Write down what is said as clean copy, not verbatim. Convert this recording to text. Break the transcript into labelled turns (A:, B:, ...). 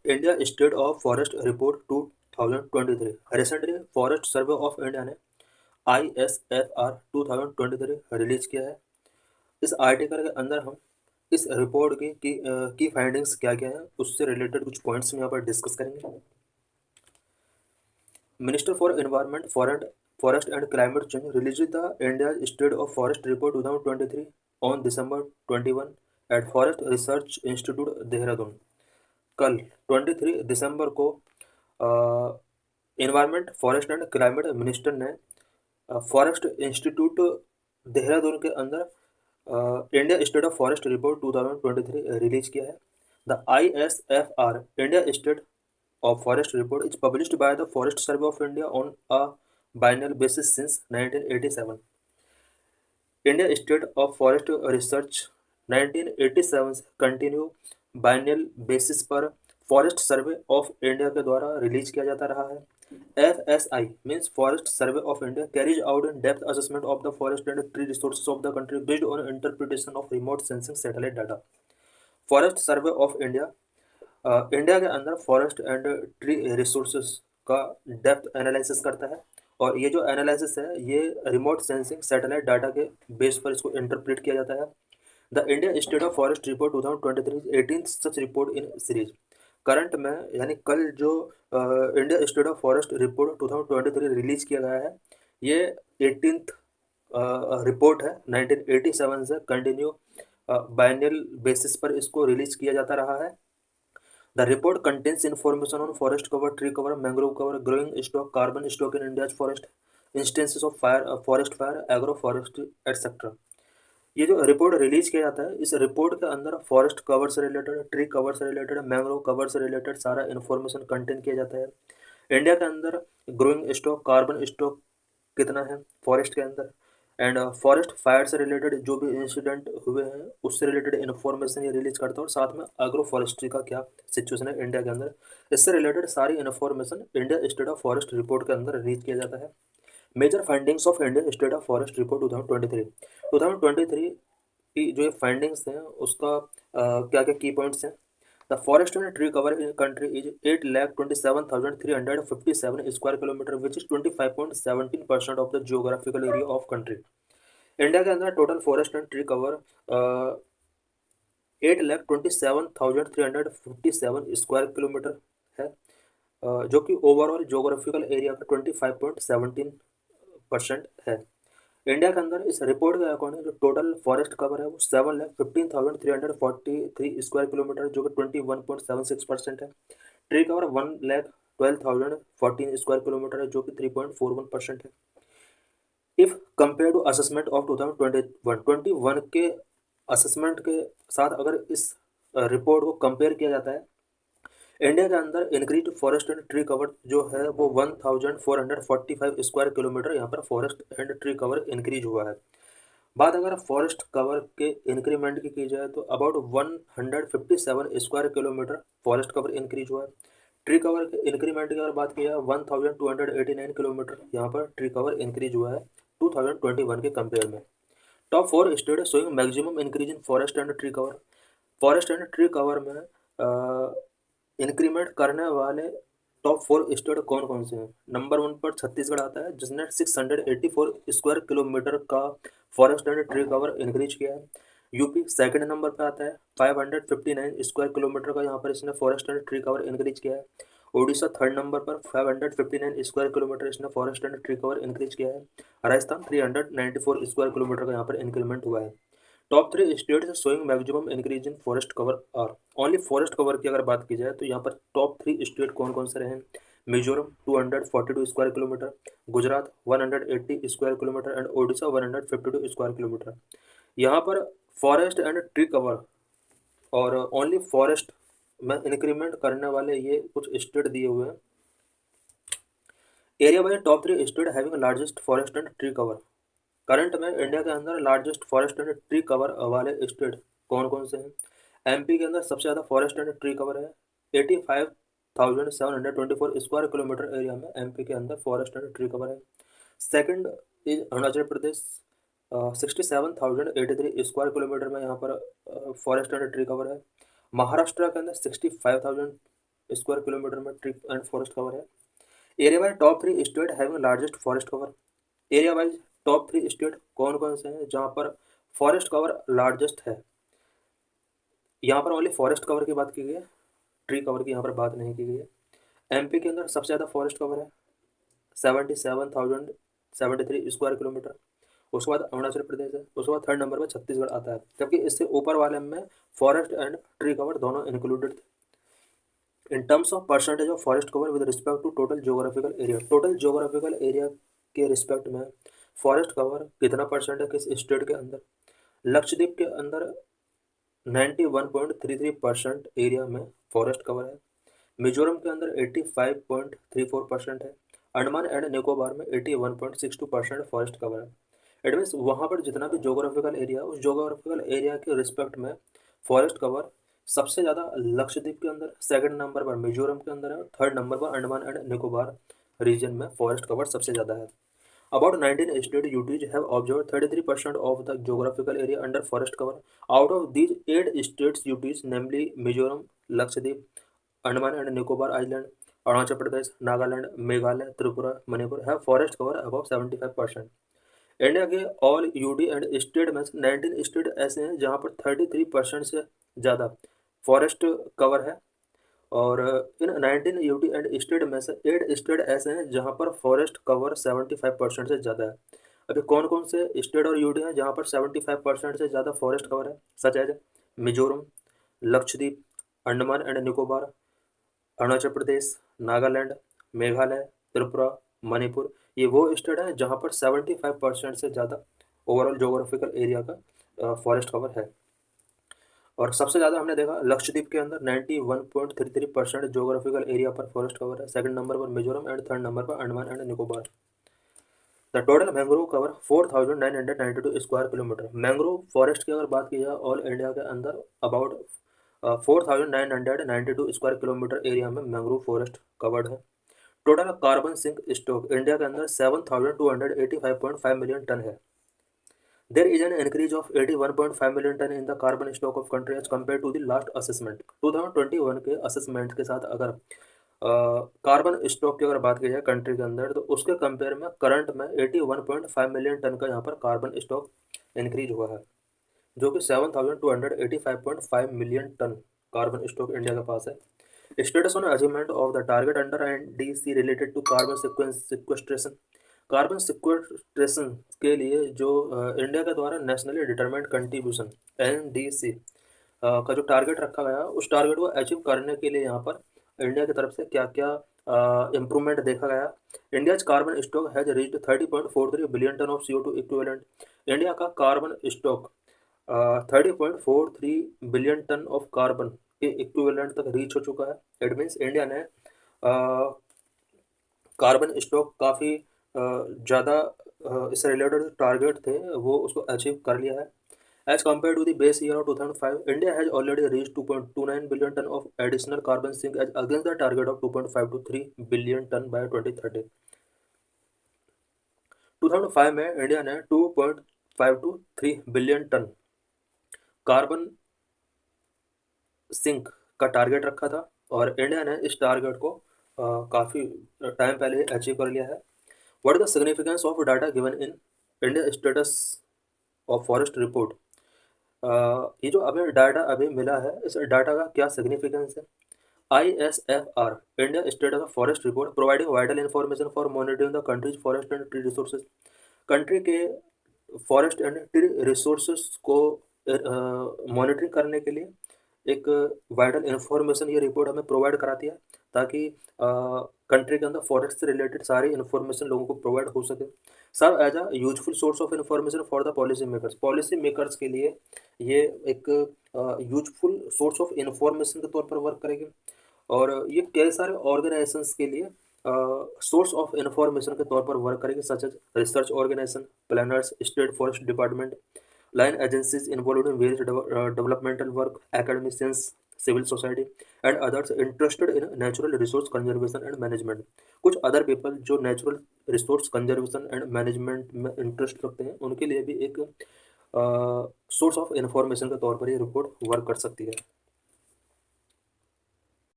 A: India state of forest report 2023। Recently forest survey of India ने ISFR 2023 release किया है। इस आर्टिकल के अंदर हम इस रिपोर्ट की फाइंडिंग्स क्या क्या हैं उससे रिलेटेड कुछ पॉइंट्स हम यहाँ पर डिस्कस करेंगे। Minister for environment forest and climate change release the India state of forest report 2023 on December 21 at forest research institute Dehradun. कल 23 दिसंबर को environment forest and climate minister ने फॉरेस्ट इंस्टीट्यूट देहरादून के अंदर India state of forest report 2023 release किया है। The ISFR India state of forest report is published by the Forest Survey of India on a biennial basis since 1987. India State of Forest Research 1987 से continue biennial basis पर forest survey of India के द्वारा release किया जाता रहा है। FSI means Forest Survey of India carries out in-depth assessment of the forest and tree resources of the country based on interpretation of remote sensing satellite data. Forest survey of India India के अंदर forest and tree resources का depth analysis करता है और ये जो analysis है ये रिमोट सेंसिंग सैटेलाइट डाटा के बेस पर इसको इंटरप्रेट किया जाता है। The India state of forest report 2023 18th such report in series. Current में यानी कल जो India state of forest report 2023 release किया गया है ये 18th रिपोर्ट है। 1987 से कंटिन्यू बाइनियल बेसिस पर इसको रिलीज किया जाता रहा है। The report contains information on forest cover, tree cover, mangrove cover, growing stock, carbon stock in India's forest, instances of fire, forest fire, agroforestry, etc. ये जो रिपोर्ट रिलीज किया जाता है इस रिपोर्ट के अंदर फॉरेस्ट कवर से रिलेटेड, ट्री कवर से रिलेटेड, मैंग्रोव कवर से रिलेटेड सारा इन्फॉर्मेशन कंटेन किया जाता है। इंडिया के अंदर ग्रोइंग स्टॉक, कार्बन स्टॉक कितना है फॉरेस्ट के अंदर, एंड फॉरेस्ट फायर से रिलेटेड जो भी इंसिडेंट हुए हैं उससे रिलेटेड इन्फॉर्मेशन ये रिलीज करता है और साथ में एग्रो फॉरेस्ट्री का क्या सिचुएशन है इंडिया के अंदर, इससे रिलेटेड सारी information India state of forest report के अंदर रिलीज किया जाता है। Major findings of India state of forest report 2023 की जो फाइंडिंग्स हैं उसका क्या क्या की पॉइंट्स हैं। The forest and tree cover in country is 8,27,357 square kilometre which is 25.17% of the geographical area of country. India के अंदर total forest and tree cover 8,27,357 square kilometre है, जो कि ओवरऑल जियोग्राफिकल एरिया का 25.17% है। इंडिया के अंदर इस रिपोर्ट के अकॉर्डिंग जो टोटल फॉरेस्ट कवर है वो 7,15,343 स्क्वायर किलोमीटर जो कि 21.76% है। ट्री कवर 1,12,014 स्क्वायर किलोमीटर है जो कि 3.41% है। If compare to assessment of 2021 के असेसमेंट के साथ अगर इस रिपोर्ट को कंपेयर किया जाता है इंडिया के अंदर increase forest and tree cover जो है वो 1,445 स्क्वायर किलोमीटर यहाँ पर forest and tree cover increase हुआ है। बात अगर फॉरेस्ट कवर के इंक्रीमेंट की जाए तो about 157 square kilometre forest cover increase हुआ है। ट्री कवर के इंक्रीमेंट की अगर बात की जाए 1,289 किलोमीटर यहाँ पर ट्री कवर इंक्रीज हुआ है 2021 के कंपेयर में। Top 4 state showing maximum increase in forest and tree cover. Forest and tree cover में इंक्रीमेंट करने वाले टॉप 4 स्टेट कौन कौन से हैं। नंबर 1 पर छत्तीसगढ़ आता है जिसने 684 स्क्वायर किलोमीटर का forest and tree cover increase किया है। यूपी सेकंड नंबर पर आता है 559 स्क्वायर किलोमीटर का यहाँ पर इसने forest and tree cover increase किया है। ओडिशा थर्ड नंबर पर 559 स्क्वायर किलोमीटर इसने forest and tree cover increase किया है। राजस्थान 394 स्क्वायर किलोमीटर का यहाँ पर इंक्रीमेंट हुआ है। Top 3 states showing maximum increase in forest cover are. Only forest cover की अगर बात की जाए तो यहाँ पर टॉप 3 स्टेट कौन कौन से रहे। Mizoram 242 square kilometre, Gujarat 180 square kilometre and Odisha 152 square kilometre. यहाँ पर फॉरेस्ट एंड ट्री कवर और ओनली फॉरेस्ट में इंक्रीमेंट करने वाले ये कुछ स्टेट दिए हुए हैं। Area wise top 3 state having largest forest and tree cover. Current में इंडिया के अंदर largest forest and tree cover वाले स्टेट कौन कौन से हैं। एमपी के अंदर सबसे ज़्यादा फॉरेस्ट एंड ट्री कवर है 85,724 स्क्वायर किलोमीटर एरिया में एमपी के अंदर फॉरेस्ट एंड ट्री कवर है। Second is Arunachal Pradesh 67,083 square kilometre में यहाँ पर फॉरेस्ट एंड ट्री कवर है। महाराष्ट्र के अंदर 65,000 स्क्वायर किलोमीटर में ट्री एंड फॉरेस्ट कवर है। Area wise top 3 state having largest forest cover. Area wise top 3 state कौन कौन से हैं जहाँ पर फॉरेस्ट कवर लार्जेस्ट है। यहाँ पर ओनली फॉरेस्ट कवर की बात की गई है, ट्री कवर की यहाँ पर बात नहीं की गई है। एमपी के अंदर सबसे ज़्यादा फॉरेस्ट कवर है 77,073 स्क्वायर किलोमीटर। उसके बाद अरुणाचल प्रदेश है, उसके बाद थर्ड नंबर पर छत्तीसगढ़ आता है, जबकि इससे ऊपर वाले में फॉरेस्ट एंड ट्री कवर दोनों इंक्लूडेड थे। In terms of percentage of forest cover with respect to total geographical area, total geographical area के रिस्पेक्ट में फॉरेस्ट कवर कितना परसेंट है किस स्टेट के अंदर। लक्षद्वीप के अंदर 91.33% एरिया में फॉरेस्ट कवर है। मिजोरम के अंदर 85.34% है। अंडमान एंड निकोबार में 81.62% फॉरेस्ट कवर है। इट मीन्स वहाँ पर जितना भी जोग्राफिकल एरिया, उस जोग्राफिकल एरिया के रिस्पेक्ट में फॉरेस्ट कवर सबसे ज़्यादा लक्षद्वीप के अंदर, सेकंड नंबर पर मिजोरम के अंदर है, थर्ड नंबर पर अंडमान एंड निकोबार रीजन में फॉरेस्ट कवर सबसे ज़्यादा है। About 19 state UTs have observed 33% of the geographical area under forest cover. Out of these 8 states UTs, namely Mizoram, Lakshadweep, Andaman and Nicobar Island, Arunachal Pradesh, Nagaland, Meghalaya, Tripura, Manipur, have forest cover above 75%. India के all UT and state में 19 state ऐसे हैं जहाँ पर 33% से ज़्यादा forest cover है, और इन 19 यूटी एंड स्टेट में से 8 स्टेट ऐसे हैं जहाँ पर फॉरेस्ट कवर 75% से ज़्यादा है। अभी कौन कौन से स्टेट और यूटी हैं जहाँ पर 75% से ज़्यादा फॉरेस्ट कवर है, such as Mizoram, Lakshadweep, Andaman and Nicobar, Arunachal Pradesh, Nagaland, Meghalaya, Tripura, Manipur. ये वो स्टेट हैं जहाँ पर 75% से ज़्यादा ओवरऑल जोग्राफिकल एरिया का फॉरेस्ट कवर है। और सबसे ज़्यादा हमने देखा लक्षद्वीप के अंदर 91.33% जोग्राफिकल एरिया पर फॉरेस्ट कवर है, सेकंड नंबर पर मिजोरम एंड थर्ड नंबर पर Andaman and Nicobar. The total mangrove cover 4,992 square kilometre. Mangrove forest की अगर बात की जाए ऑल इंडिया के अंदर अबाउट 4,992 स्क्वायर किलोमीटर एरिया में मैंग्रोव फॉरेस्ट कवर्ड है। Total carbon sink stock India के अंदर 7,285.5 मिलियन टन है। There is an increase of 81.5 million ton in the carbon stock of country as compared to the last assessment. 2021 के assessment के साथ अगर carbon stock की अगर बात की जाए कंट्री के अंदर, तो उसके कंपेयर में करंट में 81.5 मिलियन टन का यहाँ पर कार्बन स्टॉक इंक्रीज हुआ है, जो कि 7,285.5 million tonne carbon stock India के पास है। Status on achievement of the target under NDC related to carbon sequestration. Carbon sequestration के लिए जो इंडिया के द्वारा नेशनली डिटरमाइंड कंट्रीब्यूशन NDC का जो टारगेट रखा गया, उस टारगेट को अचीव करने के लिए यहाँ पर इंडिया की तरफ से क्या क्या इम्प्रूवमेंट देखा गया। India's carbon stock has reached 30.43 billion ton of CO2 equivalent. India का carbon stock 30.43 billion ton of carbon के इक्विवेलेंट तक रीच हो चुका है। इट मीन्स इंडिया ने कार्बन स्टॉक काफ़ी ज़्यादा इससे रिलेटेड टारगेट थे वो उसको अचीव कर लिया है। As compare to the base year of 2005, India has already reach 2.29 billion ton of additional carbon sink as against the target of 2.5 to 3 billion tonne by 2030। 2005 में इंडिया ने 2.5 to 3 billion tonne carbon sink का target रखा था, और India ने इस target को काफ़ी टाइम पहले अचीव कर लिया है। What is the significance of data given in India status of forest report? ये जो अभी डाटा अभी मिला है, इस डाटा का क्या सिग्निफिकेंस है। ISFR India status of forest report providing vital information for monitoring the countries forest and tree resources. Country के फॉरेस्ट एंड ट्री रिसोर्सेज को मॉनिटरिंग करने के लिए एक वाइटल इन्फॉर्मेशन ये रिपोर्ट हमें प्रोवाइड कराती है, ताकि कंट्री के अंदर फॉरेस्ट से रिलेटेड सारी इन्फॉर्मेशन लोगों को प्रोवाइड हो सके। Serve as a useful source of information for the policy makers. Policy makers के लिए ये एक यूजफुल सोर्स ऑफ इन्फॉर्मेशन के तौर पर वर्क करेगी, और ये कई सारे ऑर्गेनाइजेशंस के लिए सोर्स ऑफ इन्फॉर्मेशन के तौर पर वर्क करेगी, such as research organisation, planners, state forest department, line agencies involved in various developmental work, academicians, civil society and others interested in natural resource conservation and management। कुछ other people जो natural resource conservation and management में interest रखते हैं, उनके लिए भी एक source of information के तौर पर ये रिपोर्ट वर्क कर सकती है।